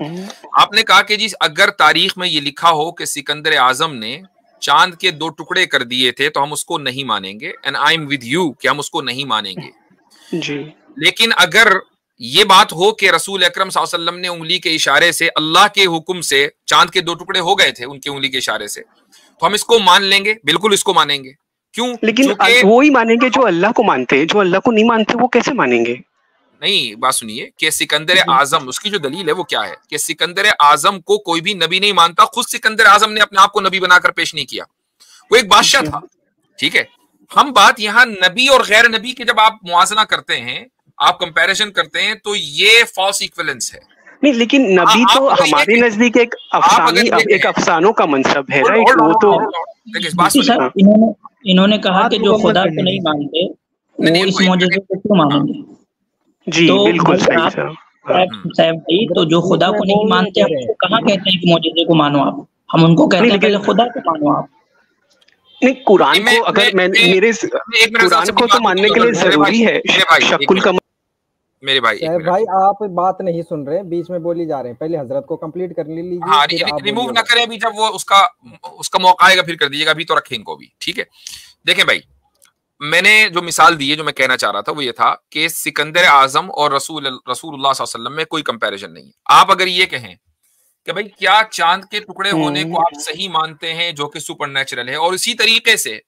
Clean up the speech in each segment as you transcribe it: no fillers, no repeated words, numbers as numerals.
आपने कहा कि जी अगर तारीख में ये लिखा हो कि सिकंदर आजम ने चांद के 2 टुकड़े कर दिए थे तो हम उसको नहीं मानेंगे, and I am with you कि हम उसको नहीं मानेंगे जी। लेकिन अगर ये बात हो कि रसूल अकरम सल्लल्लाहु अलैहि वसल्लम ने उंगली के इशारे से, अल्लाह के हुक्म से चांद के 2 टुकड़े हो गए थे उनकी उंगली के इशारे से, तो हम इसको मान लेंगे, बिल्कुल इसको मानेंगे। क्यों? लेकिन वो ही मानेंगे जो अल्लाह को मानते हैं, जो अल्लाह को नहीं मानते वो कैसे मानेंगे? नहीं, बात सुनिए कि सिकंदर आजम, उसकी जो दलील है वो क्या है कि सिकंदर आजम को कोई भी नबी नहीं मानता। खुद सिकंदर आजम ने अपने आप को नबी बनाकर पेश नहीं किया, वो एक बादशाह था। ठीक है, हम बात यहाँ नबी और गैर नबी के जब आप मुआजना करते हैं, आप कंपैरिजन करते हैं, तो ये फॉल्स इक्विवेलेंस है। नहीं, लेकिन नबी तो हमारे नजदीक एक अफसानों का मनसब है, राइट? वो तो इन्होंने कहा कि जो खुदा को नहीं मानते वो इस मौजूदे को क्यों मानेंगे? जी तो बिल्कुल सही साहब भाई, तो जो खुदा को नहीं मानते हम कहाँ कहते हैं कि मौजूदे को मानो आप? हम उनको कहते हैं पहले खुदा को मानो आप। नहीं, कुरान को अगर मेरे कुरान को तो मानने के लिए जरूरी है शक्कुल का। मेरे भाई आप बात नहीं सुन रहे, बीच में बोली जा रहे हैं। पहले हजरत को कंप्लीट कर लीजिए। हाँ, रिमूव ना करें अभी, जब वो उसका मौका आएगा फिर कर दीजिएगा, अभी तो रखें इनको भी। ठीक है, देखें भाई, मैंने जो मिसाल दी है, जो मैं कहना चाह रहा था वो ये था कि सिकंदर आजम और रसूलुल्लाह सल्लल्लाहु अलैहि वसल्लम में कोई कंपैरिजन नहीं है। आप अगर ये कहें कि भाई क्या चांद के टुकड़े होने को आप सही मानते हैं जो कि सुपरनैचुरल है, और इसी तरीके से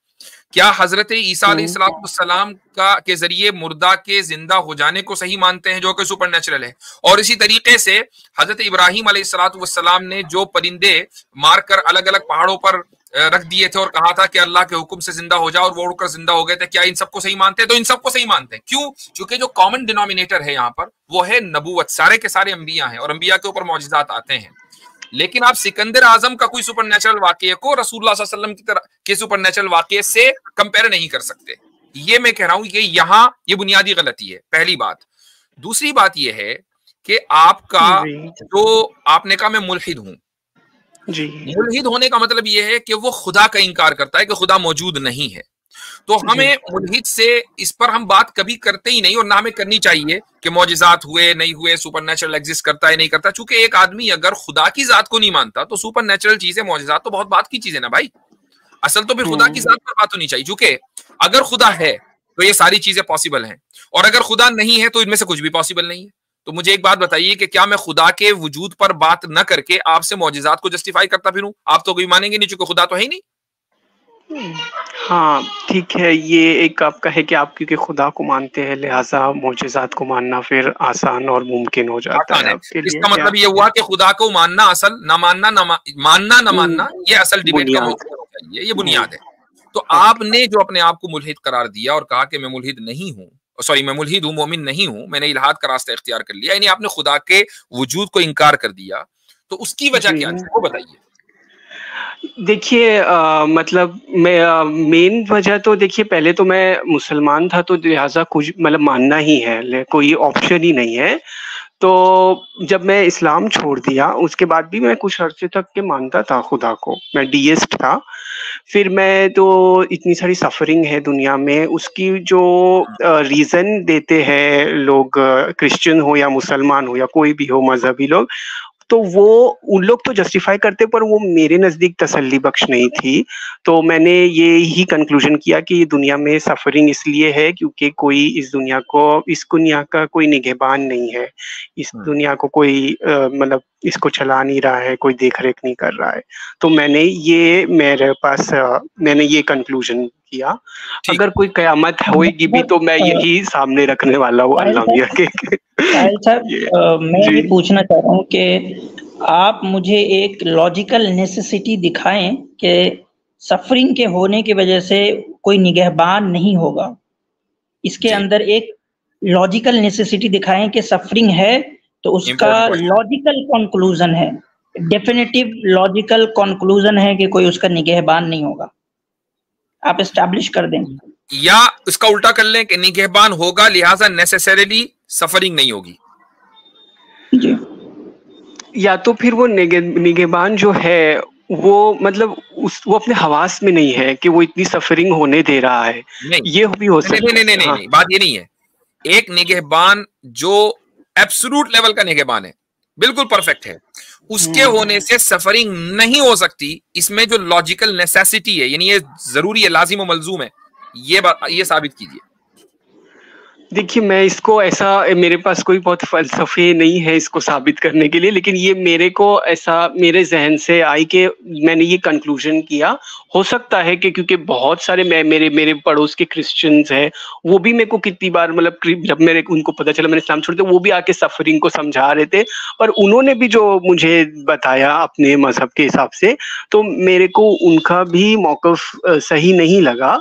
क्या हजरत ईसा अलैहिस्सलाम का के जरिए मुर्दा के जिंदा हो जाने को सही मानते हैं जो कि सुपरनैचुरल है, और इसी तरीके से हजरत इब्राहिम अलैहिस्सलाम ने जो परिंदे मारकर अलग अलग पहाड़ों पर रख दिए थे और कहा था कि अल्लाह के हुक्म से जिंदा हो जाओ, और वो उड़कर जिंदा हो गए थे, क्या इन सबको सही मानते हैं? तो इन सबको सही मानते हैं। क्यों? क्योंकि जो कॉमन डिनोमिनेटर है यहाँ पर वो है नबूवत। सारे के सारे अंबिया हैं और अंबिया के ऊपर मौजिज़ात आते हैं। लेकिन आप सिकंदर आजम का कोई सुपरनैचुरल वाकये को रसूलुल्लाह सल्लल्लाहु अलैहि वसल्लम की तरह के सुपरनैचुरल वाकये से कंपेयर नहीं कर सकते। ये मैं कह रहा हूं, ये बुनियादी गलती है, पहली बात। दूसरी बात ये है कि आपका जो आपने कहा मैं मुल्हिद हूं जी, मुल्हिद होने का मतलब ये है कि वो खुदा का इंकार करता है कि खुदा मौजूद नहीं है। तो हमें मुल्हिद से इस पर हम बात कभी करते ही नहीं, और ना हमें करनी चाहिए कि मौजिज़ात हुए नहीं हुए, सुपरनैचुरल एग्जिस्ट करता है नहीं करता। चूंकि एक आदमी अगर खुदा की जात को नहीं मानता तो सुपरनैचुरल चीजें, मौजिज़ात तो बहुत बात की चीजें ना भाई। असल तो फिर खुदा की जात पर बात होनी चाहिए। चूंकि अगर खुदा है तो ये सारी चीजें पॉसिबल हैं, और अगर खुदा नहीं है तो इनमें से कुछ भी पॉसिबल नहीं है। तो मुझे एक बात बताइए कि क्या मैं खुदा के वजूद पर बात न करके आपसे मौजिज़ात को जस्टिफाई करता फिरूं? आप तो कोई मानेंगे नहीं, चूंकि खुदा तो है ही नहीं। हाँ ठीक है, ये एक आपका है कि आप क्योंकि खुदा को मानते हैं लिहाजा मौजिज़ात को मानना फिर आसान और मुमकिन हो जाता है आपके लिए। इसका मतलब ये हुआ कि खुदा को मानना असल, ना मानना ना मानना ये असल डिबेट का मौका होता है, ये बुनियाद है। तो आपने जो अपने आप को मुल्हिद करार दिया और कहा कि मैं मुल्हिद नहीं हूँ, सॉरी मैं मुल्हिद हूँ, मोमिन नहीं हूँ, मैंने इल्हाद का रास्ता इख्तियार कर लिया, यानी आपने खुदा के वजूद को इनकार कर दिया, तो उसकी वजह क्या थी वो बताइए। देखिए मतलब मेन वजह तो देखिए, पहले तो मैं मुसलमान था तो लिहाजा कुछ मतलब मानना ही है, कोई ऑप्शन ही नहीं है। तो जब मैं इस्लाम छोड़ दिया उसके बाद भी मैं कुछ अर्से तक के मानता था खुदा को, मैं डीएस्ट था। फिर मैं तो इतनी सारी सफरिंग है दुनिया में, उसकी जो रीज़न देते हैं लोग, क्रिश्चियन हो या मुसलमान हो या कोई भी हो मजहबी लोग, तो वो उन लोग तो जस्टिफाई करते, पर वो मेरे नज़दीक तसल्ली बख्श नहीं थी। तो मैंने ये ही कंक्लूजन किया कि ये दुनिया में सफरिंग इसलिए है क्योंकि कोई इस दुनिया का कोई निगहबान नहीं है, इस दुनिया को कोई मतलब इसको चला नहीं रहा है, कोई देख रेख नहीं कर रहा है। तो मैंने ये कंक्लूजन किया। अगर कोई कयामत होएगी भी तो मैं यही सामने रखने वाला हूँ अल्लाह मियां के। मैं ये पूछना चाह रहा हूँ कि आप मुझे एक लॉजिकल नेसेसिटी दिखाएं कि सफरिंग के होने की वजह से कोई निगहबान नहीं होगा। इसके अंदर एक लॉजिकल नेसेसिटी दिखाएं कि सफरिंग है तो उसका लॉजिकल कंक्लूजन है, डेफिनेटिव लॉजिकल कंक्लूजन है कि कोई उसका निगहबान नहीं होगा। आप एस्टैब्लिश कर दें, या इसका उल्टा कर लें कि निगहबान होगा लिहाजा नेसेसरीली सफरिंग नहीं होगी जी। या तो फिर वो निगहबान जो है वो मतलब वो अपने हवास में नहीं है कि वो इतनी सफरिंग होने दे रहा है, ये भी हो सकता है। नहीं, बात ये नहीं है। एक निगहबान जो एब्सोल्यूट लेवल का निगहबान है, बिल्कुल परफेक्ट है, उसके होने से सफरिंग नहीं हो सकती। इसमें जो लॉजिकल नेसेसिटी है, यानी ये जरूरी है, लाजिम और मलजूम है, ये साबित कीजिए। देखिए, मैं इसको ऐसा, मेरे पास कोई बहुत फ़लसफ़े नहीं है इसको साबित करने के लिए, लेकिन ये मेरे को ऐसा मेरे ज़हन से आई कि मैंने ये कंक्लूज़न किया। हो सकता है कि क्योंकि बहुत सारे मेरे पड़ोस के क्रिश्चियंस हैं, वो भी मेरे को कितनी बार, मतलब जब मेरे उनको पता चला मैंने इस्लाम छोड़ दिया, वो भी आके सफ़रिंग को समझा रहे थे, पर उन्होंने भी जो मुझे बताया अपने मज़हब के हिसाब से, तो मेरे को उनका भी मौक़िफ़ सही नहीं लगा।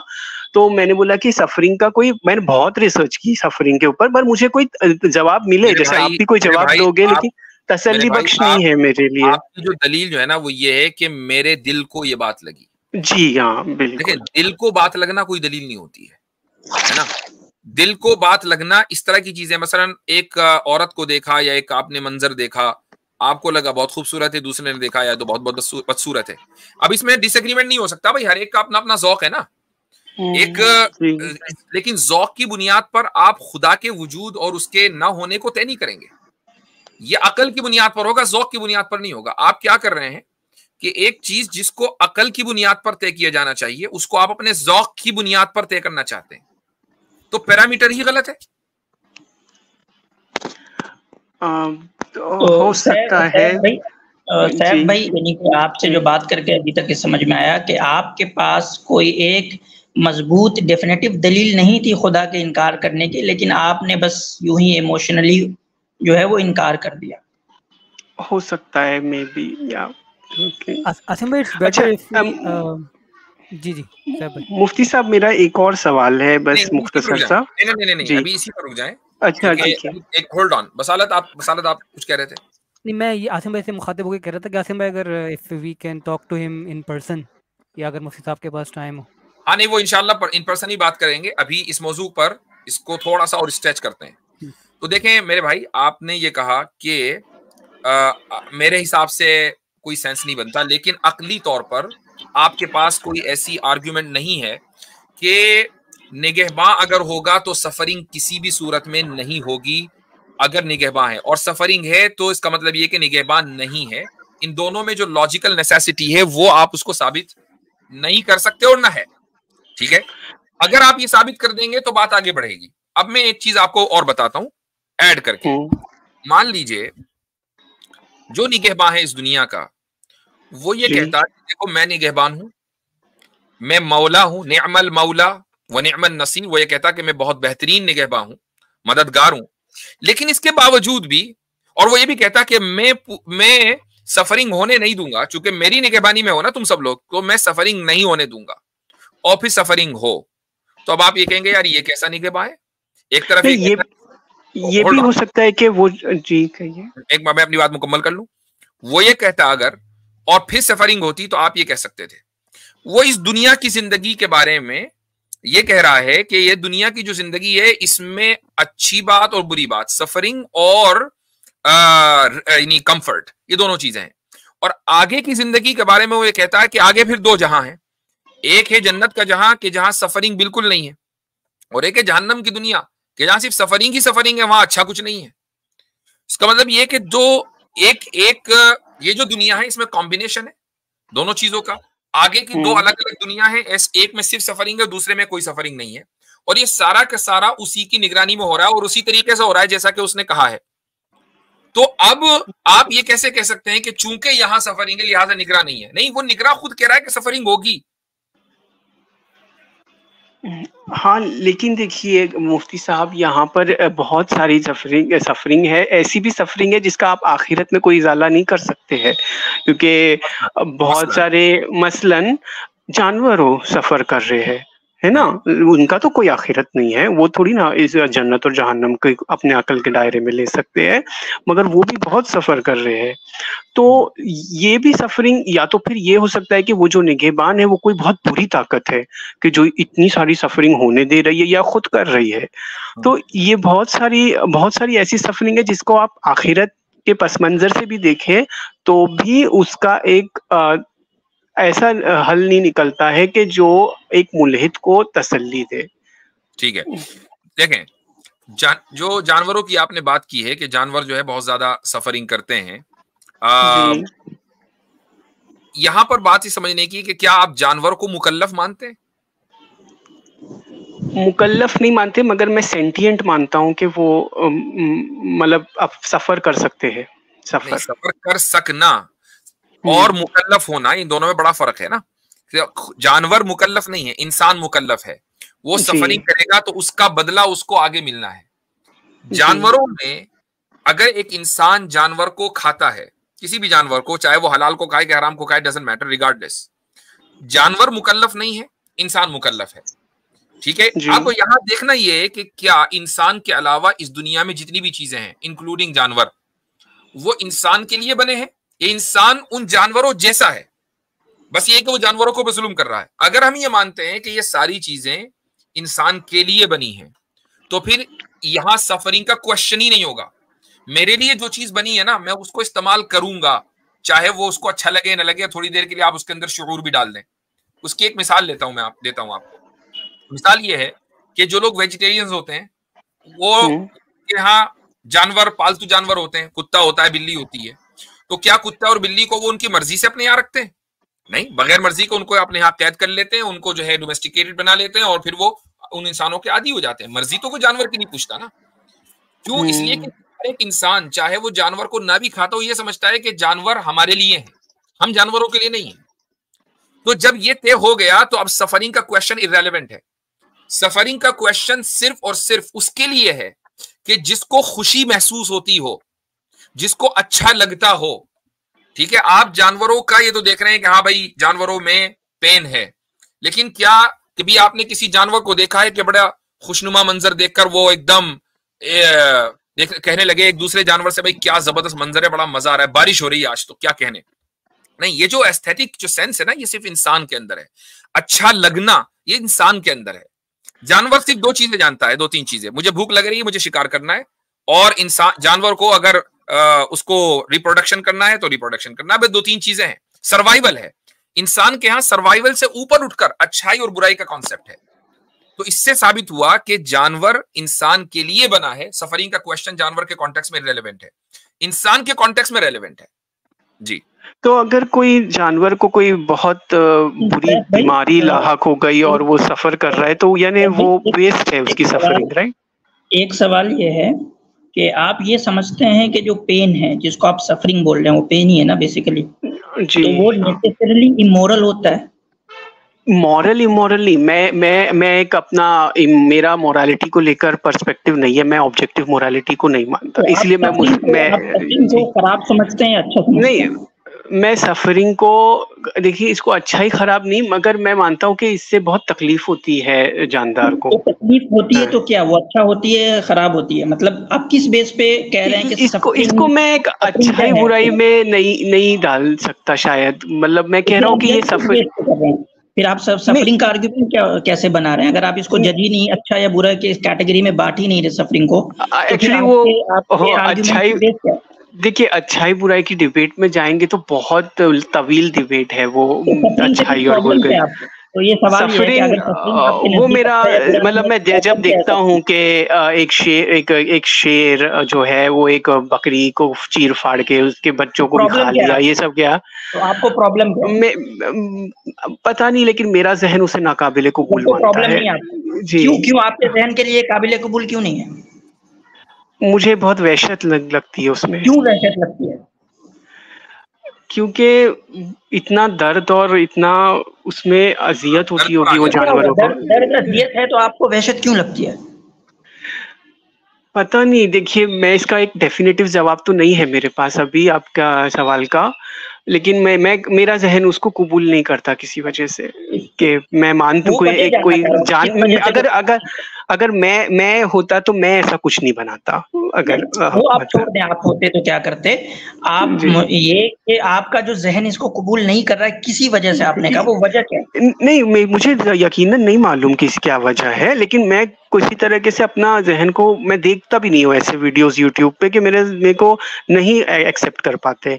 तो मैंने बोला कि सफरिंग का कोई, मैंने बहुत रिसर्च की सफरिंग के ऊपर, पर मुझे कोई जवाब मिले, जैसे आप भी कोई जवाब दोगे, लेकिन तसल्ली बख्श नहीं है मेरे लिए। आपकी जो दलील जो है ना, वो ये है कि मेरे दिल को ये बात लगी। जी हाँ, बिल्कुल। देखिए, दिल को बात लगना कोई दलील नहीं होती है ना। दिल को बात लगना इस तरह की चीजें, मसलन एक औरत को देखा या एक आपने मंजर देखा, आपको लगा बहुत खूबसूरत है, दूसरे ने देखा या तो बहुत बदसूरत है। अब इसमें डिसएग्रीमेंट नहीं हो सकता भाई, हर एक का अपना अपना ज़ौक़ है ना। लेकिन ज़ौक़ की बुनियाद पर आप खुदा के वजूद और उसके ना होने को तय नहीं करेंगे। ये अकल की बुनियाद पर होगा, ज़ौक़ की बुनियाद पर नहीं होगा। आप क्या कर रहे हैं कि एक चीज जिसको अकल की बुनियाद पर तय किया जाना चाहिए, उसको आप अपने ज़ौक़ की बुनियाद पर तय करना चाहते हैं, तो पैरामीटर ही गलत है। तो हो सकता है सैफ भाई, यानी कि आपसे जो बात करके अभी तक समझ में आया कि आपके पास कोई एक मजबूत डेफिनेटिव दलील नहीं थी खुदा के इनकार करने की, लेकिन आपने बस यूं ही इमोशनली जो है वो इनकार कर दिया। हो सकता है, मे बी, या आसिम भाई, इट्स बेटर इफ जी मुफ्ती साहब, मेरा एक और सवाल है, बस मुख्तसर सा। नहीं, अभी इसी पर रुक जाएं। अच्छा, ठीक है, एक होल्ड ऑन। बसालत आप कुछ कह रहे थे? नहीं, मैं ये आसिम भाई से मुखातिब होकर कह रहा था कि आसिम भाई, अगर if we can talk to him in person, या अगर मुफ्ती साहब के पास टाइम हो। हाँ, नहीं, वो इंशाल्लाह इन पर्सन ही बात करेंगे। अभी इस मौजू पर इसको थोड़ा सा और स्ट्रेच करते हैं। तो देखें मेरे भाई, आपने ये कहा कि मेरे हिसाब से कोई सेंस नहीं बनता, लेकिन अकली तौर पर आपके पास कोई ऐसी आर्ग्यूमेंट नहीं है कि निगहबां अगर होगा तो सफरिंग किसी भी सूरत में नहीं होगी। अगर निगहबां है और सफरिंग है तो इसका मतलब ये कि निगहबां नहीं है। इन दोनों में जो लॉजिकल नेसेसिटी है वो आप उसको साबित नहीं कर सकते और ना है। ठीक है, अगर आप ये साबित कर देंगे तो बात आगे बढ़ेगी। अब मैं एक चीज आपको और बताता हूं ऐड करके। मान लीजिए जो निगहबां है इस दुनिया का, वो ये कहता है देखो मैं निगहबान हूं, मैं मौला हूं, निअमल मौला व निअमन नसीर। वो ये कहता कि मैं बहुत बेहतरीन निगहबान हूं, मददगार हूं। लेकिन इसके बावजूद भी, और वो ये भी कहता कि मैं सफरिंग होने नहीं दूंगा, चूंकि मेरी निगहबानी में हो ना तुम सब लोग, तो मैं सफरिंग नहीं होने दूंगा। और फिर सफरिंग हो तो अब आप ये कहेंगे यार ये कैसा निगहबान है। एक तरफ ये भी हो सकता है कि वो, जी कहिए, एक बार मैं अपनी बात मुकम्मल कर लूं। वो ये कहता अगर और फिर सफरिंग होती तो आप ये कह सकते थे। वो इस दुनिया की जिंदगी के बारे में ये कह रहा है कि ये दुनिया की जो जिंदगी है इसमें अच्छी बात और बुरी बात, सफरिंग और यानी कंफर्ट, ये दोनों चीजें हैं। और आगे की जिंदगी के बारे में वो ये कहता है कि आगे फिर दो जहां हैं। एक है जन्नत का जहां कि जहां सफरिंग बिल्कुल नहीं है, और एक है जहन्नम की दुनिया कि जहां सिर्फ सफरिंग ही सफरिंग है, वहां अच्छा कुछ नहीं है। इसका मतलब ये कि जो ये जो दुनिया है इसमें कॉम्बिनेशन है दोनों चीजों का। आगे की दो अलग अलग दुनिया है, एक में सिर्फ सफरिंग है, दूसरे में कोई सफरिंग नहीं है। और ये सारा का सारा उसी की निगरानी में हो रहा है और उसी तरीके से हो रहा है जैसा कि उसने कहा है। तो अब आप ये कैसे कह सकते हैं कि चूंकि यहां सफरिंग है लिहाजा निगरान नहीं है? नहीं, वो निगरान खुद कह रहा है कि सफरिंग होगी। हाँ, लेकिन देखिए मुफ्ती साहब, यहाँ पर बहुत सारी सफरिंग है, ऐसी भी सफरिंग है जिसका आप आखिरत में कोई इजाला नहीं कर सकते हैं, क्योंकि बहुत सारे मसलन जानवर हो सफर कर रहे हैं, है ना, उनका तो कोई आखिरत नहीं है, वो थोड़ी ना इस जन्नत और जहन्नम को अपने अकल के दायरे में ले सकते हैं, मगर वो भी बहुत सफर कर रहे हैं। तो ये भी सफरिंग, या तो फिर ये हो सकता है कि वो जो निगहबान है वो कोई बहुत बुरी ताकत है कि जो इतनी सारी सफरिंग होने दे रही है या खुद कर रही है। तो ये बहुत सारी ऐसी सफरिंग है जिसको आप आखिरत के पस मंजर से भी देखें तो भी उसका एक ऐसा हल नहीं निकलता है कि जो एक मुल्हिद को तसल्ली दे। ठीक है, देखें जो जानवरों की आपने बात की है कि जानवर जो है बहुत ज्यादा सफरिंग करते हैं, यहां पर बात ही समझने की कि क्या आप जानवर को मुकल्लफ मानते हैं? मुकल्लफ नहीं मानते, मगर मैं सेंटिएंट मानता हूं कि वो मतलब आप सफर कर सकते हैं। सफर कर सकना और मुकल्लफ होना, इन दोनों में बड़ा फर्क है ना। जानवर मुकल्लफ नहीं है, इंसान मुकल्लफ है। वो सफरिंग करेगा तो उसका बदला उसको आगे मिलना है। जानवरों में अगर एक इंसान जानवर को खाता है, किसी भी जानवर को, चाहे वो हलाल को खाए कि हराम को खाए, डजंट मैटर, रिगार्डलेस, जानवर मुकल्लफ नहीं है, इंसान मुकल्लफ है। ठीक है। अब यहां देखना ये है कि क्या इंसान के अलावा इस दुनिया में जितनी भी चीजें हैं इंक्लूडिंग जानवर, वो इंसान के लिए बने हैं? ये इंसान उन जानवरों जैसा है, बस ये कि वो जानवरों को भी जुल्म कर रहा है। अगर हम ये मानते हैं कि ये सारी चीजें इंसान के लिए बनी हैं, तो फिर यहां सफरिंग का क्वेश्चन ही नहीं होगा। मेरे लिए जो चीज बनी है ना, मैं उसको इस्तेमाल करूंगा, चाहे वो उसको अच्छा लगे ना लगे। थोड़ी देर के लिए आप उसके अंदर शुऊर भी डाल दें। उसकी एक मिसाल देता हूं आपको। मिसाल ये है कि जो लोग वेजिटेरियंस होते हैं, वो यहाँ जानवर, पालतू जानवर होते हैं, कुत्ता होता है, बिल्ली होती है, तो क्या कुत्ता और बिल्ली को वो उनकी मर्जी से अपने यहाँ रखते हैं? नहीं, बगैर मर्जी को उनको अपने यहाँ कैद कर लेते हैं, उनको जो है डोमेस्टिकेटेड बना लेते हैं और फिर वो उन इंसानों के आदी हो जाते हैं। मर्जी तो कोई जानवर की नहीं पूछता ना। क्यों? इसलिए कि एक इंसान चाहे वो जानवर को ना भी खाता हो, ये समझता है कि जानवर हमारे लिए है, हम जानवरों के लिए नहीं है। तो जब ये तय हो गया तो अब सफरिंग का क्वेश्चन इररेलेवेंट है। सफरिंग का क्वेश्चन सिर्फ और सिर्फ उसके लिए है कि जिसको खुशी महसूस होती हो, जिसको अच्छा लगता हो। ठीक है। आप जानवरों का ये तो देख रहे हैं कि हाँ भाई जानवरों में पेन है, लेकिन क्या कभी आपने किसी जानवर को देखा है कि बड़ा खुशनुमा मंजर देखकर वो एकदम कहने लगे एक दूसरे जानवर से, भाई क्या जबरदस्त मंजर है, बड़ा मजा आ रहा है, बारिश हो रही है आज तो, क्या कहने? नहीं, ये जो एस्थेटिक जो सेंस है ना, ये सिर्फ इंसान के अंदर है। अच्छा लगना ये इंसान के अंदर है। जानवर सिर्फ दो चीजें जानता है, दो तीन चीजें। मुझे भूख लग रही है, मुझे शिकार करना है, और इंसान जानवर को अगर उसको रिप्रोडक्शन करना है तो रिप्रोडक्शन करना है। बस दो तीन चीजें हैं। सर्वाइवल है। इंसान के यहाँ सर्वाइवल से ऊपर उठकर अच्छाई और बुराई का कॉन्सेप्ट है। तो इससे साबित हुआ कि जानवर इंसान के लिए बना है। सफरिंग का क्वेश्चन जानवर के कॉन्टेक्स्ट में रेलेवेंट है, इंसान के कॉन्टेक्स्ट में रेलेवेंट है। जी। तो अगर कोई जानवर को कोई बहुत बुरी बीमारी लाहक हो गई और वो सफर कर रहा है, तो यानी वो वेस्ट है उसकी सफरिंग, राइट? एक सवाल ये है कि आप ये समझते हैं कि जो पेन है, जिसको आप सफरिंग बोल रहे हैं, वो पेन ही है ना बेसिकली? जी। तो वो नेसेसरीली इमोरल होता है? मॉरल इमोरल नहीं, मैं एक अपना मेरा मोरालिटी को लेकर पर्सपेक्टिव नहीं है, मैं ऑब्जेक्टिव मोरालिटी को नहीं मानता, तो इसलिए मैं खराब समझते हैं, अच्छा समझते नहीं हैं? मैं सफरिंग को, देखिए इसको अच्छा ही खराब नहीं, मगर मैं मानता हूँ कि इससे बहुत तकलीफ होती है जानदार को। तो तकलीफ होती है तो क्या वो अच्छा होती है, खराब होती है? मतलब आप किस बेस पे कह रहे हैं कि इसको मैं एक अच्छाई बुराई में नहीं डाल सकता शायद। मतलब मैं कह रहा हूँ कि ये सफरिंग, फिर आप सफरिंग का आर्गुमेंट कैसे बना रहे हैं? अगर आप इसको जज ही नहीं, अच्छा या बुरा के कैटेगरी में बांट ही नहीं रहे सफरिंग को, एक्चुअली वो अच्छाई, देखिए अच्छाई बुराई की डिबेट में जाएंगे तो बहुत तवील डिबेट है वो, अच्छाई और बुराई। तो ये सवाल सफरिंग वो मेरा मतलब मैं जब देखता हूँ कि एक शेर जो है वो एक बकरी को चीर फाड़ के उसके बच्चों को भी खा लिया, ये सब क्या? तो आपको प्रॉब्लम पता नहीं, लेकिन मेरा जहन उसे नाकाबिले कबूल मानता है। जी। क्यों आपके जहन के लिए काबिले कबूल क्यों नहीं है? मुझे बहुत वहशत लगती है उसमें। क्यों वहशत लगती है? क्योंकि इतना दर्द और इतना उसमें अजियत होती होगी वो जानवरों को। दर्द अजियत है तो आपको वहशत क्यों लगती है? पता नहीं, देखिए मैं इसका एक डेफिनेटिव जवाब तो नहीं है मेरे पास अभी आपका सवाल का, लेकिन मेरा जहन उसको कबूल नहीं करता किसी वजह से कि मैं मानता हूँ कोई जान, अगर मैं होता तो मैं ऐसा कुछ नहीं बनाता। अगर वो आप छोड़ दें, आप होते तो क्या करते आप? ये कि आपका जो जहन इसको कबूल नहीं कर रहा है किसी वजह से, आपने कहा वो वजह क्या? नहीं, मुझे यकीनन नहीं मालूम कि क्या वजह है, लेकिन मैं किसी तरीके से अपना जहन को मैं देखता भी नहीं हूँ ऐसे वीडियोस यूट्यूब पे कि मेरे को नहीं एक्सेप्ट कर पाते।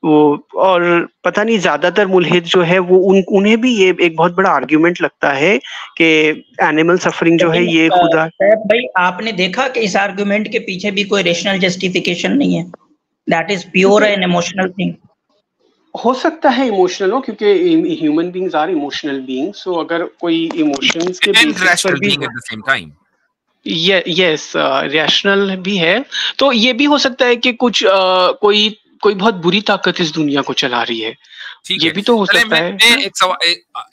वो और पता नहीं ज्यादातर मुल्हिद जो है वो उन्हें भी ये एक बहुत बड़ा आर्ग्यूमेंट लगता है कि एनिमल सफरिंग जो है ये खुदा। भाई आपने देखा कि इस आर्ग्यूमेंट के पीछे भी कोई रेशनल जस्टिफिकेशन नहीं है, that is pure and emotional thing. हो सकता है इमोशनल हो, क्योंकि human beings are emotional beings, so अगर कोई इमोशंस के बेसिस पर भी at the same time yes rational भी है, तो ये भी हो सकता है कि कुछ कोई बहुत बुरी ताकत इस दुनिया को चला रही है, ये भी तो हो सकता है।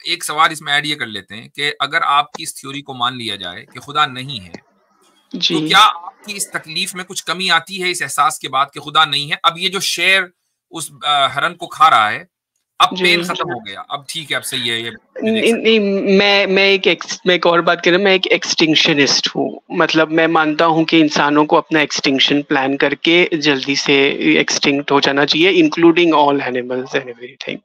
एक सवाल इसमें ऐड ये कर लेते हैं कि अगर आपकी इस थ्योरी को मान लिया जाए कि खुदा नहीं है, तो क्या आपकी इस तकलीफ में कुछ कमी आती है इस एहसास के बाद कि खुदा नहीं है? अब ये जो शेर उस हरन को खा रहा है, अब पेन खत्म हो गया, अब ठीक है, अब सही है ये। नहीं, मैं एक और बात कर रहा हूँ, मैं एक एक्सटिंक्शनिस्ट हूँ। मतलब मैं मानता हूँ कि इंसानों को अपना एक्सटिंक्शन प्लान करके जल्दी से एक्सटिंक्ट हो जाना चाहिए, including all animals and everything.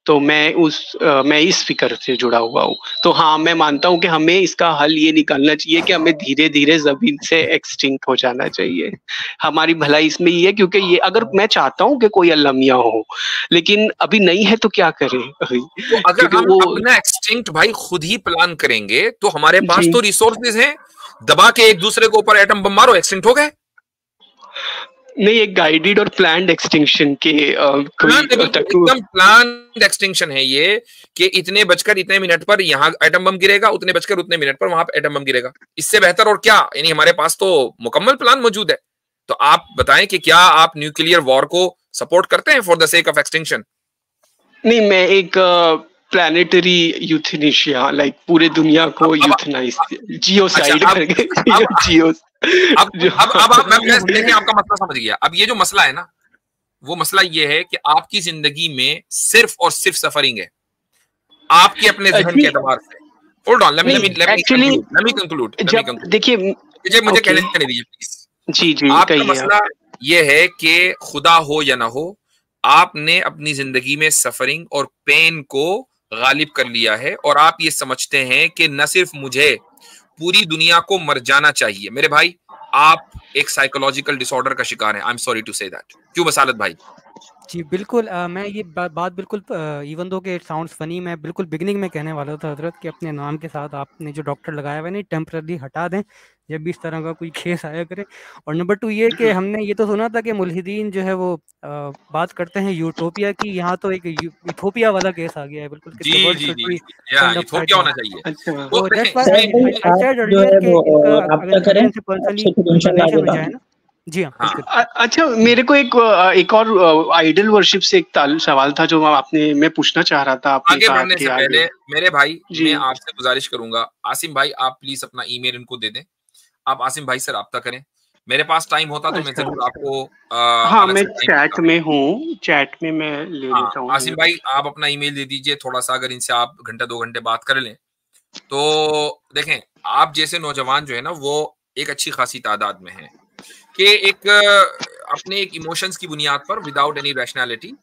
तो मैं इस फिक्र से जुड़ा हुआ हूँ। तो हाँ, मैं मानता हूँ कि हमें इसका हल ये निकालना चाहिए कि हमें धीरे धीरे जमीन से एक्सटिंक्ट हो जाना चाहिए। हमारी भलाई इसमें ही है, क्योंकि ये अगर मैं चाहता हूँ कि कोई अल्लाह मियां हो, लेकिन अभी नहीं है, तो क्या करें? तो अगर हम अपना एक्सटिंक्ट भाई खुद ही प्लान करेंगे, तो हमारे पास तो रिसोर्सेज हैं, दबा के एक दूसरे के ऊपर एटम बम मारो, एक्सटिंक्ट हो गए। नहीं, एक गाइडेड और प्लान्ड एक्सटिंक्शन के एकदम प्लान्ड एक्सटिंक्शन है ये, कि इतने बजकर इतने मिनट पर यहाँ एटम बम गिरेगा, उतने बजकर उतने मिनट पर वहां एटम बम गिरेगा। इससे बेहतर और क्या? यानी हमारे पास तो मुकम्मल प्लान मौजूद है। तो आप बताएं कि क्या आप न्यूक्लियर वॉर को सपोर्ट करते हैं for the sake of extinction? नहीं, मैं एक प्लानिटरी यूथेनेशिया, लाइक पूरे दुनिया को यूथनाइज, जियोसाइड करके जियो। अब देखिए, आपका मसला समझ गया। अब ये जो मसला है ना, वो मसला ये है कि आपकी जिंदगी में सिर्फ और सिर्फ सफरिंग है, आपके अपने ज़हन के एतबार से। Hold on, let me conclude. देखिए, मुझे कहने दीजिए प्लीज। जी, आपका मसला ये है कि खुदा हो या ना हो, आपने अपनी जिंदगी में सफरिंग और पेन को गालिब कर लिया है, और आप ये समझते हैं कि न सिर्फ मुझे, पूरी दुनिया को मर जाना चाहिए। मेरे भाई, आप एक साइकोलॉजिकल डिसऑर्डर का शिकार हैं। I am sorry to say that. क्यों बसालत भाई? जी बिल्कुल, मैं ये बात बिल्कुल, इवन दो के इट साउंड्स फनी, मैं बिल्कुल बिगिनिंग में कहने वाला था हजरत कि अपने नाम के साथ आपने जो डॉक्टर लगाया हुआ है नहीं, टेम्पररी हटा दें जब भी इस तरह का कोई केस आया करे। और नंबर 2 ये कि हमने ये तो सुना था कि मुल्हिदीन जो है वो बात करते हैं यूटोपिया की, यहाँ तो एक इथोपिया वाला केस आ गया है बिल्कुल। इथोपिया होना चाहिए। जी हाँ। अच्छा, मेरे को एक और आइडल वर्शिप से एक सवाल था जो मैं पूछना चाह रहा था। आगे बढ़ने से पहले मेरे भाई, मैं आपसे गुजारिश करूंगा, आसिम भाई आप प्लीज अपना ईमेल इनको दे दें। आप आसिम भाई से राब्ता करें। मेरे पास टाइम होता तो मैं जरूर आपको हाँ, मैं चैट में हूँ, चैट में मैं ले लेता हूँ। आसिम भाई आप अपना ईमेल दे दीजिए। थोड़ा सा अगर इनसे आप घंटा 2 घंटे बात कर लें, तो देखें आप जैसे नौजवान जो है ना, वो एक अच्छी खासी तादाद में है कि एक अपने एक इमोशंस की बुनियाद पर विदाउट एनी रैशनैलिटी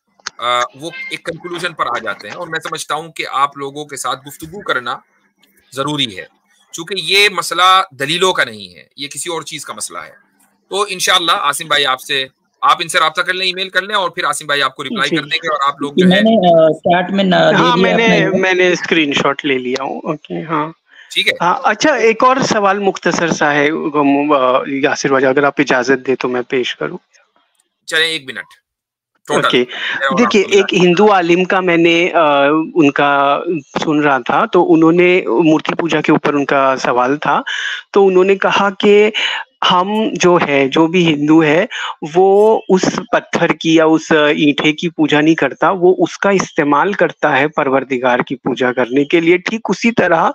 वो एक कंक्लूजन पर आ जाते हैं। और मैं समझता हूं कि आप लोगों के साथ गुफ्तगू करना जरूरी है, क्योंकि ये मसला दलीलों का नहीं है, ये किसी और चीज का मसला है। तो इंशाअल्लाह आसिम भाई आप इनसे राब्ता कर लें, ईमेल कर लें, और फिर आसिम भाई आपको रिप्लाई कर देंगे। और आप लोग जो है चैट में मैंने स्क्रीनशॉट ले लिया हूँ। ओके, हाँ ठीक है। हाँ, अच्छा, एक और सवाल मुख्तसर सा है यासिर भाई, अगर आप इजाजत दे तो मैं पेश करूं। चलें, 1 मिनट। ओके, देखिए, एक हिंदू आलिम का मैंने उनका सुन रहा था, तो उन्होंने मूर्ति पूजा के ऊपर उनका सवाल था। तो उन्होंने कहा कि हम जो भी हिंदू है, वो उस पत्थर की या उस ईंटे की पूजा नहीं करता, वो उसका इस्तेमाल करता है परवरदिगार की पूजा करने के लिए, ठीक उसी तरह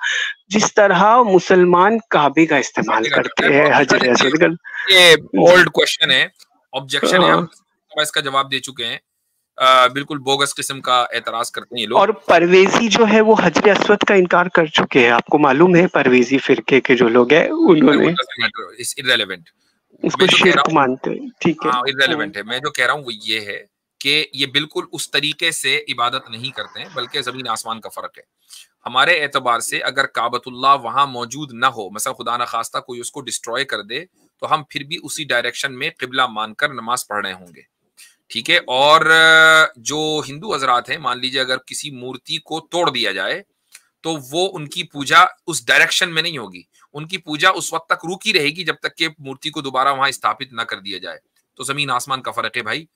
जिस तरह मुसलमान काबे का इस्तेमाल करते हैं, हजर असवद का। ये ओल्ड क्वेश्चन है, ऑब्जेक्शन है, हम इसका जवाब दे चुके हैं। बिल्कुल बोगस किस्म का एतराज करते हैं ये लोग। और परवेजी जो है वो हजर असवद का इनकार कर चुके हैं, आपको मालूम है? परवेजी फिरके के जो लोग हैं, उन्होंने इररेलेवेंट उसको शिर्क मानते हैं। ठीक है, इररेलेवेंट है। मैं जो कह रहा हूँ वो ये है कि ये बिल्कुल उस तरीके से इबादत नहीं करते हैं, बल्कि जमीन आसमान का फर्क है। हमारे एतबार से अगर काबतुल्लाह वहां मौजूद ना हो, मसलन खुदा न खास्ता कोई उसको डिस्ट्रॉय कर दे, तो हम फिर भी उसी डायरेक्शन में किबला मानकर नमाज पढ़ रहे होंगे। ठीक है। और जो हिंदू हजरात हैं, मान लीजिए अगर किसी मूर्ति को तोड़ दिया जाए तो वो उनकी पूजा उस डायरेक्शन में नहीं होगी, उनकी पूजा उस वक्त तक रुकी रहेगी जब तक कि मूर्ति को दोबारा वहां स्थापित ना कर दिया जाए। तो जमीन आसमान का फर्क है भाई।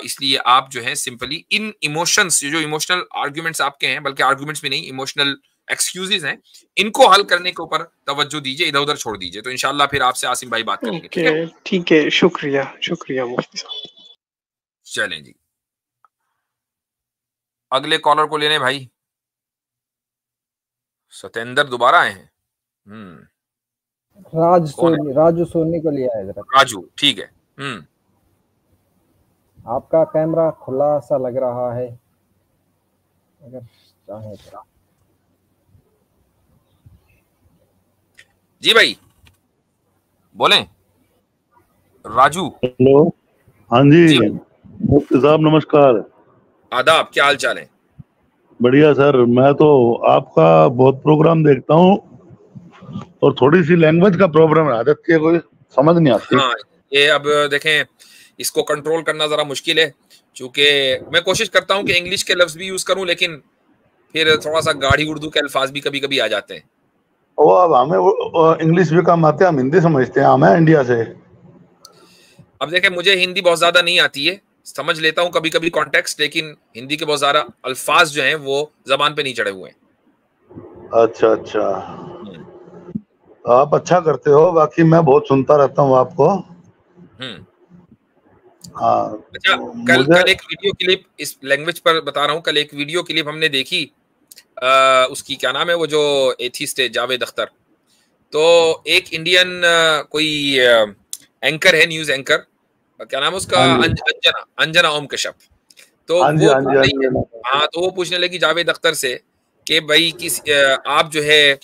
इसलिए आप जो है सिंपली इन इमोशंस, जो इमोशनल आर्ग्यूमेंट्स आपके हैं, बल्कि आर्ग्यूमेंट्स भी नहीं, इमोशनल एक्सक्यूजेस हैं, इनको हल करने के ऊपर तवज्जो दीजिए, इधर उधर छोड़ दीजिए। तो इंशाल्लाह फिर आपसे आसिम भाई बात करेंगे। ठीक है, शुक्रिया मुफ्ती साहब। चलें जी, अगले कॉलर को लेने भाई। सतेंद्र दोबारा आए हैं। राजू सोनी को लिया है जरा। राजू, ठीक है। आपका कैमरा खुला सा लग रहा है, अगर चाहे तो। जी भाई बोलें। राजू। हेलो। हाँ जी मुफ्ती साहब नमस्कार। आदाब, क्या हाल चाल है? बढ़िया सर, मैं तो आपका बहुत प्रोग्राम देखता हूँ और थोड़ी सी लैंग्वेज का प्रॉब्लम है, आदत की कोई समझ नहीं आती। हाँ, ये अब देखें, इसको कंट्रोल करना जरा मुश्किल है, क्योंकि मैं कोशिश करता हूँ कि इंग्लिश के लफ्ज भी यूज करूँ, लेकिन फिर थोड़ा सा गाढ़ी उर्दू के अल्फाज भी कभी कभी आ जाते हैं। वो अब हमें इंग्लिश भी कम आते हैं, हम हिंदी समझते हैं, हमें इंडिया से। अब देखें, मुझे हिंदी बहुत ज्यादा नहीं आती है, समझ लेता हूँ कभी कभी कॉन्टेक्स्ट, लेकिन हिंदी के बहुत ज्यादा अल्फाज जो हैं वो जबान पे नहीं चढ़े हुए हैं। अच्छा, आप अच्छा करते हो, बाकी मैं बहुत सुनता रहता हूँ आपको। हाँ, अच्छा, कल एक वीडियो क्लिप इस लैंग्वेज पर बता रहा हूँ, कल एक वीडियो क्लिप हमने देखी, उसकी क्या नाम है, वो जो एथिस्ट है जावेद अख्तर, तो एक इंडियन कोई एंकर है, न्यूज एंकर, क्या नाम है उसका, अंजना ओम कश्यप। तो तो वो पूछने लगी जावेद अख्तर से कि भाई आप जो है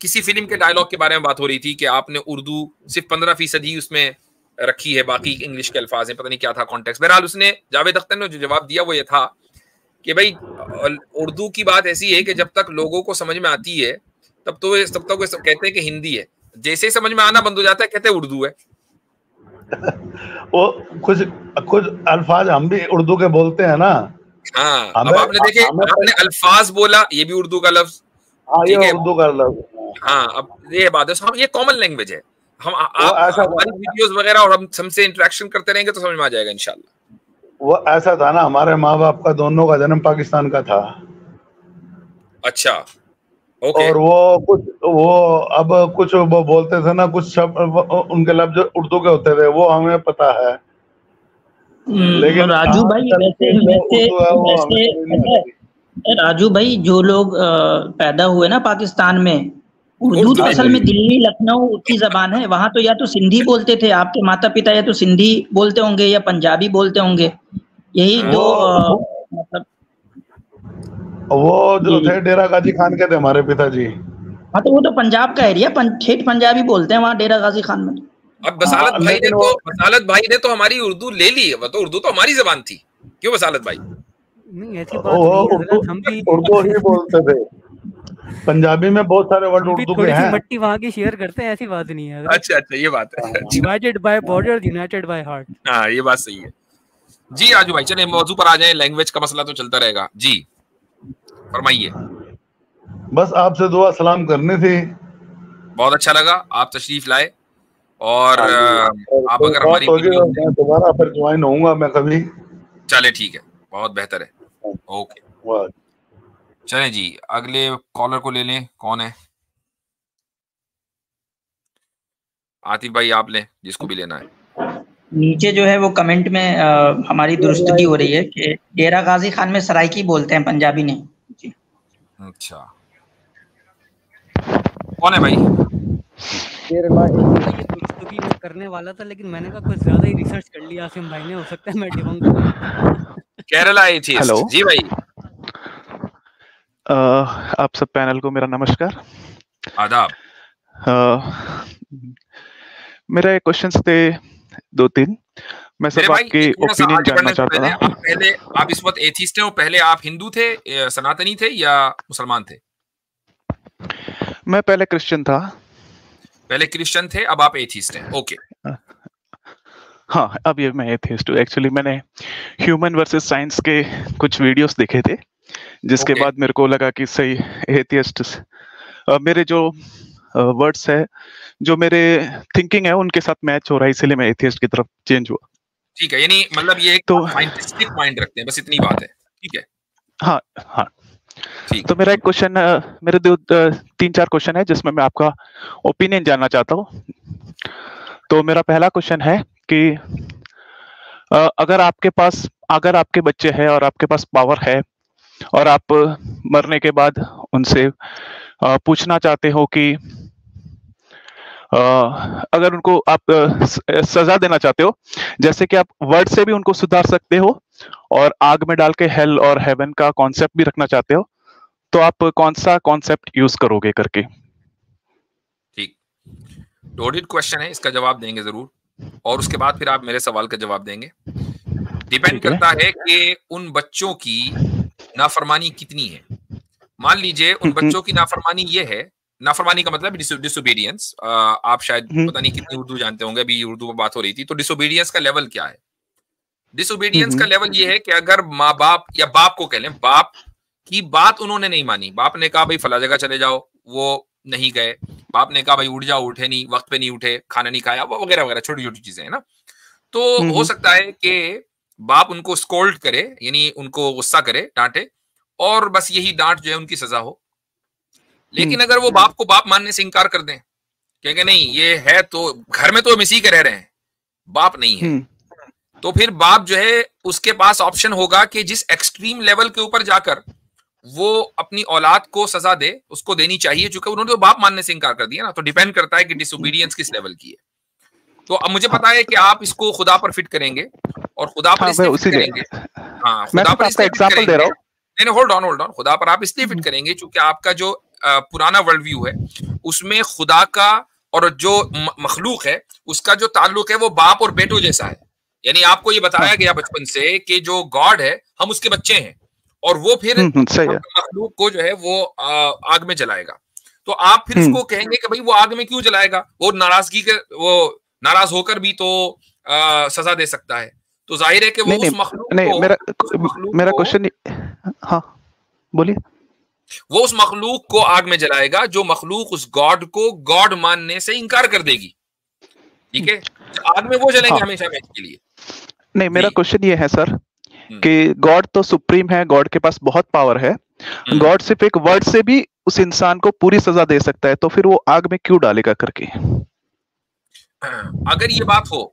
किसी फिल्म के डायलॉग के बारे में बात हो रही थी कि आपने उर्दू सिर्फ 15% ही उसमें रखी है, बाकी इंग्लिश के अल्फाज हैं, पता नहीं क्या था कॉन्टेक्स्ट। बहरहाल उसने, जावेद अख्तर ने जो जवाब दिया वो ये था कि भाई उर्दू की बात ऐसी है कि जब तक लोगों को समझ में आती है तब तो वो कहते हैं कि हिंदी है, जैसे ही समझ में आना बंद हो जाता है कहते हैं उर्दू है। वो कुछ अल्फाज हम भी उर्दू के बोलते हैं ना। हाँ, अब आपने देखे, आपने अल्फाज बोला, ये भी उर्दू का लफ्ज। हाँ, ये उर्दू का लफ्ज। हाँ, अब ये बात है, हम ये कॉमन लैंग्वेज है, हम आप हमारी वीडियोस वगैरह और हम हमसे इंटरेक्शन करते रहेंगे तो समझ में आ जाएगा इंशाल्लाह। वो ऐसा था ना, हमारे माँ बाप का दोनों का जन्म पाकिस्तान का था। अच्छा, ओके। और अब कुछ वो बोलते थे ना, कुछ शब्द उनके लफ्ज उर्दू के होते थे, वो हमें पता है। लेकिन राजू भाई राजू भाई, जो लोग पैदा हुए ना पाकिस्तान में, उर्दू तो असल में दिल्ली लखनऊ की जबान है, वहां तो या तो सिंधी बोलते थे आपके माता पिता, या तो सिंधी बोलते होंगे या पंजाबी बोलते होंगे, यही दो मतलब। वो जो थे डेरा गाजी खान के थे हमारे पिताजी। हाँ, तो वो तो पंजाब का एरिया, ठेठ पंजाबी बोलते हैं वहाँ डेरा गाजी खान में। अब बसालत भाई ने तो हमारी उर्दू ले ली है, वो तो उर्दू तो हमारी जबान थी, क्यों बसालत भाई? नहीं, ऐसी बात नहीं, हम भी उर्दू ही बोलते थे। पंजाबी में बहुत सारे वर्ड उर्दू के हैं। मट्टी वहाँ की शेयर करते हैं, ऐसी बात नहीं है। अच्छा, ये बात है। Divided by border, United by heart. हाँ, ये बात सही है जी। राजू भाई, चले मौजू पर आ जाए, लैंग्वेज का मसला तो चलता रहेगा जी, फरमाइए। बस आपसे दुआ सलाम करनी थी। बहुत अच्छा लगा आप तशरीफ लाए, और आप अगर हमारी दोबारा फिर ज्वाइन होऊंगा मैं कभी। चले, ठीक है, बहुत बेहतर है, ओके। चलें जी, अगले कॉलर को ले लें। कौन है? आतिफ भाई आप लें, जिसको भी लेना है। नीचे जो है वो कमेंट में हमारी दुरुस्तगी हो रही है कि डेरा गाजी खान में सराइकी बोलते हैं, पंजाबी नहीं जी। अच्छा, कौन है भाई? केरला ये दुरुस्तगी मैं करने वाला था, लेकिन मैंने कहा कुछ ज्यादा ही रिसर्च कर लिया आसिम भाई ने, हो सकता है मैं डिबंक करूं। केरला एथिस्ट। हेलो जी भाई। आप सब पैनल को मेरा नमस्कार, आदाब। मेरा एक क्वेश्चंस थे 2-3, मैं सब आपके ओपिनियन जानना चाहता था। पहले आप इस वक्त एथिस्ट हैं, और पहले आप हिंदू थे, सनातनी थे या मुसलमान थे? मैं पहले क्रिश्चियन था। पहले क्रिश्चियन थे, अब आप एथिस्ट हैं, ओके। हाँ, अब ये मैं एथियस्ट हूँ। एक्चुअली मैंने ह्यूमन वर्सेस साइंस के कुछ वीडियोस देखे थे, जिसके ओके बाद मेरे को लगा कि सही एथियस्ट मेरे जो वर्ड्स है, जो मेरे थिंकिंग है उनके साथ मैच हो रहा है, इसीलिए मैं एथियस्ट की तरफ चेंज हुआ। ठीक है, यानी मतलब ये एक तो साइंटिस्टिक माइंड रखते हैं, बस इतनी बात है। ठीक है, हाँ हाँ, ठीक तो मेरा एक क्वेश्चन, मेरे 3-4 क्वेश्चन है जिसमें मैं आपका ओपिनियन जानना चाहता हूँ। तो मेरा पहला क्वेश्चन है कि अगर आपके बच्चे हैं और आपके पास पावर है और आप मरने के बाद उनसे पूछना चाहते हो कि अगर उनको आप सजा देना चाहते हो, जैसे कि आप वर्ड से भी उनको सुधार सकते हो और आग में डाल के हेल और हेवन का कॉन्सेप्ट भी रखना चाहते हो, तो आप कौन सा कॉन्सेप्ट यूज करोगे करके? ठीक, लोडेड क्वेश्चन है, इसका जवाब देंगे जरूर, और उसके बाद फिर आप मेरे सवाल का जवाब देंगे। डिपेंड करता है कि उन बच्चों की नाफरमानी कितनी है। मान लीजिए उन बच्चों की नाफरमानी ये है, नाफरमानी का मतलब डिसोबीडियंस, आप शायद पता नहीं कितनी उर्दू जानते होंगे, अभी उर्दू में बात हो रही थी, तो डिसोबीडियंस का लेवल क्या है? डिसोबीडियंस का लेवल ये है कि अगर माँ बाप या बाप को कह लें, बाप की बात उन्होंने नहीं मानी, बाप ने कहा भाई फला जगह चले जाओ, वो नहीं गए, बाप ने कहा भाई उठ जाओ, उठे नहीं, वक्त पे नहीं उठे, खाना नहीं खाया, वगैरह वगैरह, छोटी छोटी चीजें है ना। तो हो सकता है कि बाप उनको स्कोल्ड करे, यानी उनको गुस्सा करे, डांटे, और बस यही डांट जो है उनकी सजा हो। लेकिन अगर वो बाप को बाप मानने से इंकार कर दें, कहेंगे नहीं ये है, तो घर में तो हम इसी के रह रहे हैं, बाप नहीं है, तो फिर बाप जो है उसके पास ऑप्शन होगा कि जिस एक्सट्रीम लेवल के ऊपर जाकर वो अपनी औलाद को सजा दे, उसको देनी चाहिए, क्योंकि उन्होंने तो बाप मानने से इंकार कर दिया ना। तो डिपेंड करता है कि डिसोबीडियंस किस लेवल की है। तो अब मुझे पता है कि आप इसको खुदा पर फिट करेंगे, और खुदा पर इसलिए फिट करेंगे, हाँ खुदा पर इसलिए फिट करेंगे, नहीं होल्ड ऑन, खुदा पर आप इसलिए फिट करेंगे क्योंकि आपका जो पुराना वर्ल्ड व्यू है उसमें खुदा का और जो मखलूक है उसका जो ताल्लुक है वो बाप और बेटो जैसा है। यानी आपको ये बताया गया बचपन से कि जो गॉड है हम उसके बच्चे हैं, और वो फिर मखलूक को जो है वो आग में जलाएगा। तो आप फिर उसको कहेंगे कि भाई वो आग में क्यों जलाएगा, वो नाराज होकर भी तो सजा दे सकता है। तो जाहिर है कि वो उस मखलूक को, मेरा क्वेश्चन, हाँ बोलिए, वो उस मखलूक को आग में जलाएगा जो मखलूक उस गॉड को गॉड मानने से इंकार कर देगी। ठीक है, आग में वो जलेंगे हमेशा के लिए। नहीं, मेरा क्वेश्चन ये है सर कि गॉड तो सुप्रीम है, गॉड के पास बहुत पावर है, गॉड सिर्फ एक वर्ड से भी उस इंसान को पूरी सजा दे सकता है, तो फिर वो आग में क्यों डालेगा करके? अगर ये बात हो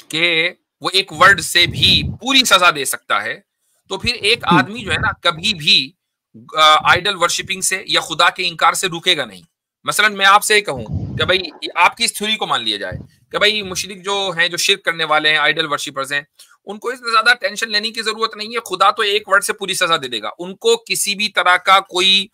कि वो एक वर्ड से भी पूरी सजा दे सकता है, तो फिर एक आदमी जो है ना कभी भी आइडल वर्शिपिंग से या खुदा के इंकार से रुकेगा नहीं। मसलन मैं आपसे कहूं कि भाई आपकी इस थ्योरी को मान लिया जाए कि भाई मुशरिक जो हैं, जो शिर्क करने वाले हैं, आइडल वर्शिपर्स हैं, उनको इतना ज्यादा टेंशन लेने की जरूरत नहीं है, खुदा तो एक वर्ड से पूरी सजा दे देगा। उनको किसी भी तरह का कोई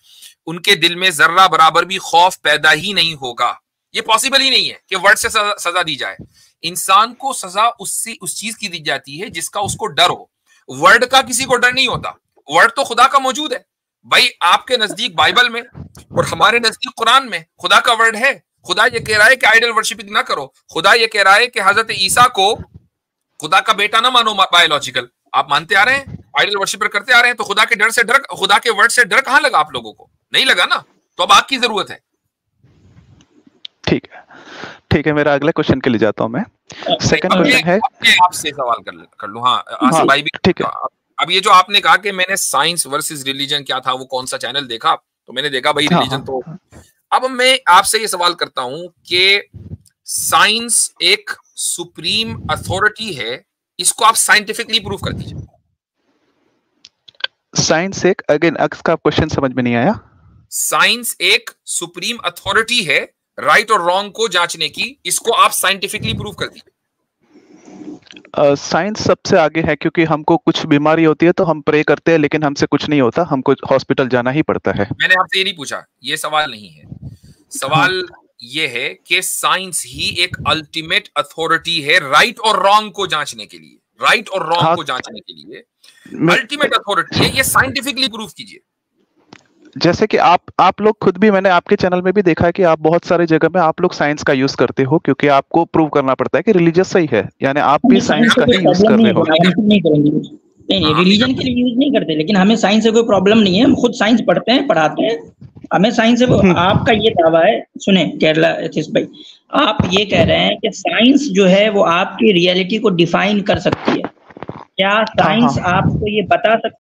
उनके दिल में जर्रा बराबर भी खौफ पैदा ही नहीं होगा। ये पॉसिबल ही नहीं है कि वर्ड से सजा दी जाए। इंसान को सजा उस चीज की दी जाती है जिसका उसको डर हो। वर्ड का किसी को डर नहीं होता, वर्ड तो खुदा का मौजूद है। भाई आपके नजदीक बाइबल में और हमारे नजदीक कुरान में खुदा का वर्ड है। खुदा ये कह रहा है कि आइडल वर्शिपिंग ना करो। खुदा ये कह रहा है कि हजरत ईसा को खुदा का बेटा ना मानो बायोलॉजिकल। आप मानते आ रहे हैं, आइडल वर्शिपर करते आ रहे हैं, तो खुदा के डर से डर, खुदा के वर्ड से डर कहां लगा आप लोगों को? नहीं लगा ना। तो अब आपकी जरूरत है। ठीक है, मेरा अगले क्वेश्चन के लिए जाता हूं मैं। सेकंड क्वेश्चन है, आपसे सवाल कर लूं। हाँ आसिफ भाई भी ठीक है। अब ये जो आपने कहा कि मैंने साइंस वर्सेस रिलीजन क्या था, वो कौन सा चैनल देखा, तो मैंने देखा भाई रिलीजन तो। अब मैं आपसे ये सवाल करता हूं कि साइंस एक सुप्रीम अथॉरिटी है, इसको आप साइंटिफिकली प्रूव कर दीजिए। साइंस एक, अगेन आपका क्वेश्चन समझ में नहीं आया। साइंस एक सुप्रीम अथॉरिटी है राइट और रॉन्ग को जांचने की, इसको आप साइंटिफिकली प्रूव कर दीजिए। साइंस सबसे आगे है, क्योंकि हमको कुछ बीमारी होती है तो हम प्रे करते हैं, लेकिन हमसे कुछ नहीं होता, हमको हॉस्पिटल जाना ही पड़ता है। मैंने आपसे ये नहीं पूछा, ये सवाल नहीं है। सवाल ये है कि साइंस ही एक अल्टीमेट अथॉरिटी है राइट और रॉन्ग को जांचने के लिए। राइट और रॉन्ग को जांचने के लिए अल्टीमेट अथॉरिटी है, ये साइंटिफिकली प्रूव कीजिए। जैसे कि आप लोग खुद भी, मैंने आपके चैनल में भी देखा है कि आप बहुत सारे जगह में आप लोग साइंस का यूज करते हो, क्योंकि आपको प्रूव करना पड़ता है कि रिलीजियस सही है, यानी आप भी साइंस का ही यूज कर रहे हो। नहीं करेंगे, नहीं रिलीजन के लिए यूज नहीं करते, लेकिन हमें साइंस से कोई प्रॉब्लम नहीं है, हम खुद साइंस पढ़ते हैं, पढ़ाते हैं, हमें साइंस से। आपका ये दावा है, सुने केरला एथिस्ट भाई, आप ये कह रहे हैं कि साइंस जो है वो आपकी रियलिटी को डिफाइन कर सकती है। क्या साइंस आपको ये बता सकती